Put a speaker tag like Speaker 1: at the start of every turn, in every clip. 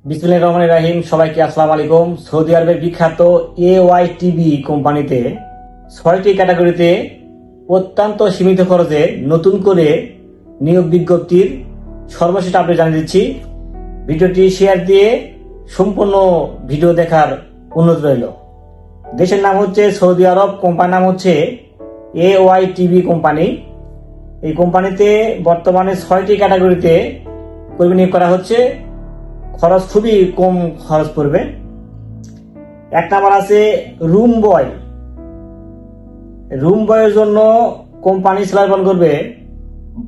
Speaker 1: বিসমিল্লাহির রহমানির রহিম। সবাইকে আসসালামু আলাইকুম। সৌদি আরবের বিখ্যাত AYTB কোম্পানিতে 6টি ক্যাটাগরিতে অত্যন্ত সীমিত খরচে নতুন করে নিয়োগ বিজ্ঞপ্তির সর্বশেষ আপডেট জানিয়ে দিচ্ছি। ভিডিওটি শেয়ার দিয়ে সম্পূর্ণ ভিডিও দেখার অনুরোধ রইল। দেশের নাম হচ্ছে সৌদি আরব, কোম্পানির নাম হচ্ছে AYTB কোম্পানি। এই কোম্পানিতে বর্তমানে 6টি ক্যাটাগরিতে কর্মী নিয়োগ করা হচ্ছে। খরচ খুবই কম খরচ পড়বে। এক নাম্বার আছে রুম বয়। রুম বয়ের জন্য কোম্পানি স্যালারি প্রদান করবে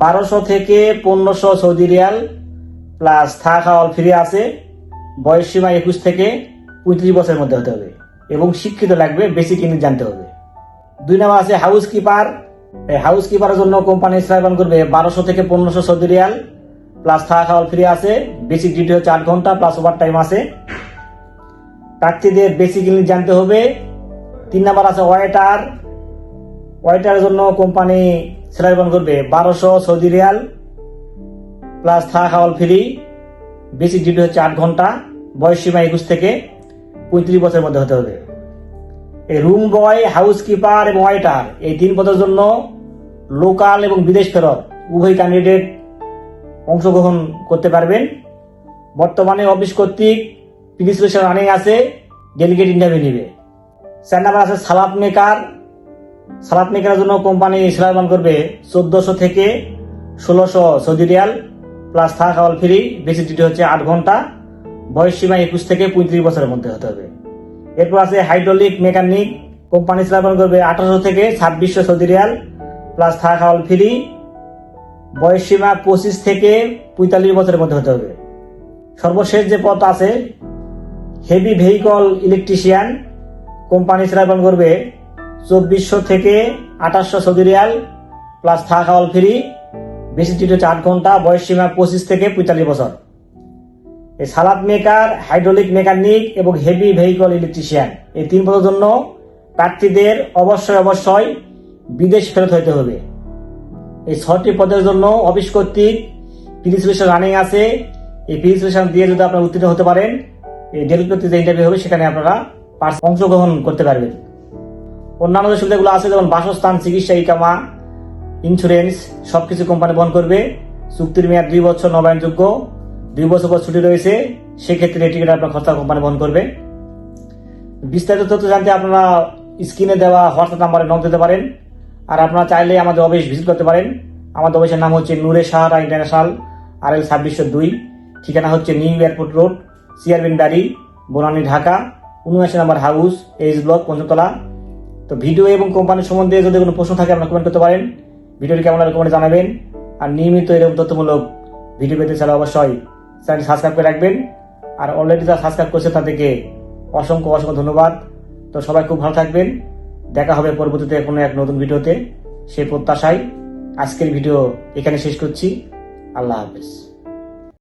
Speaker 1: 1200 থেকে 1500 সৌদি রিয়াল প্লাস থাকা খাওয়া ফ্রি আছে। বয়স সীমা 21 থেকে 35 বছরের মধ্যে হতে হবে এবং শিক্ষিত লাগবে, বেসিক ইংলিশ জানতে হবে। 2 নাম্বার আছে হাউস কিপার। এই হাউস কিপারের জন্য কোম্পানি স্যালারি প্রদান করবে 1200 থেকে 1500 সৌদি রিয়াল প্লাস থাকা খাওয়া ফ্রি আছে। বেসিক ডিউটি হচ্ছে 8 ঘন্টা প্লাস ওভার টাইম আছে। প্রার্থীদের বেসিক ইংলিশ জানতে হবে। 3 নাম্বার আছে ওয়েটার। ওয়েটারের জন্য কোম্পানি স্যালারি প্রদান করবে 1200 সৌদি রিয়াল প্লাস থাকা খাওয়া ফ্রি। বেসিক ডিউটি হচ্ছে 8 ঘন্টা, বয়স সীমা 21 থেকে 35 বছরের মধ্যে হতে হবে। এই রুম বয়, হাউস কিপার এবং ওয়েটার এই 3 পদের জন্য লোকাল এবং বিদেশ ফেরত উভয় ক্যান্ডিডেট অংশগ্রহণ করতে পারবেন। বর্তমানে অফিস কর্তৃক প্রিলিমিনারি রানিং আছে, ডেলিগেট ইন্টারভিউ নিবে। 4 নাম্বার আছে সালাদ মেকার। সালাদ মেকারের জন্য কোম্পানি স্যালারি প্রদান করবে 1400 থেকে 1600 সৌদি রিয়াল প্লাস থাকা খাওয়া ফ্রি। বেসিক ডিউটি হচ্ছে 8 ঘন্টা, বয়স সীমা 21 থেকে 35 বছরের মধ্যে হতে হবে। এরপর আছে হাইড্রোলিক মেকানিক। কোম্পানি স্যালারি প্রদান করবে 1800 থেকে 2600 সৌদি রিয়াল প্লাস থাকা খাওয়া ফ্রি। বয়স সীমা 25 থেকে 45 বছরের মধ্যে হতে হবে। সর্বশেষ যে পদ আছে heavy vehicle electrician. Company salary প্রদান করবে 2400 থেকে 2800 সৌদি রিয়াল প্লাস থাকা খাওয়া ফ্রি। বেসিক ডিউটি হচ্ছে 8 ঘন্টা, বয়স সীমা 25 থেকে 45 বছর। এই সালাদ মেকার, হাইড্রোলিক মেকানিক এবং হেভি ভেহিকল ইলেকট্রিশিয়ান এই 3 পদের জন্য প্রার্থীদের অবশ্যই বিদেশ ফেরত হতে হবে। এই 6টি পদের জন্য অফিস কর্তৃক প্রিলিমিনারি রানিং আছে। এই প্রিলিমিনারি দিয়ে যদি আপনারা উত্তীর্ণ হতে পারেন, এই ডেলিগেট যে ইন্টারভিউ হবে সেখানে আপনারা অংশগ্রহণ করতে পারবেন। অন্যান্য যে সুবিধাগুলো আছে যেমন বাসস্থান, চিকিৎসা, ইকামা, ইন্স্যুরেন্স সবকিছু কোম্পানি বহন করবে। চুক্তির মেয়াদ 2 বছর, নবায়নযোগ্য। 2 বছর পর ছুটি রয়েছে, সেক্ষেত্রে এই টিকিট আপনার খরচা কোম্পানি বহন করবে। বিস্তারিত তথ্য জানতে আপনারা স্ক্রিনে দেওয়া হোয়াটসঅ্যাপ নাম্বারে নক দিতে পারেন। আর আপনারা চাইলে আমাদের অফিস ভিজিট করতে পারেন। আমাদের অফিসের নাম হচ্ছে নূরে সাহারা ইন্টারন্যাশনাল, RL 2602। ঠিকানা হচ্ছে নিউ এয়ারপোর্ট রোড, চেয়ারম্যান বাড়ি, বনানী, ঢাকা 79 নম্বর হাউস, এইচ ব্লক, পঞ্চতলা। তো ভিডিও এবং কোম্পানির সম্বন্ধে যদি কোনো প্রশ্ন থাকে আপনারা কমেন্ট করতে পারেন। ভিডিওটি কেমন লাগে কমেন্টে জানাবেন। আর নিয়মিত এরকম তথ্যমূলক ভিডিও পেতে চাইলে অবশ্যই চ্যানেল সাবস্ক্রাইব করে রাখবেন। আর অলরেডি যারা সাবস্ক্রাইব করছে তাদেরকে অসংখ্য ধন্যবাদ। তো সবাই খুব ভালো থাকবেন। দেখা হবে পরবর্তীতে কোনো এক নতুন ভিডিওতে, সেই প্রত্যাশায় আজকের ভিডিও এখানে শেষ করছি। আল্লাহ হাফেজ।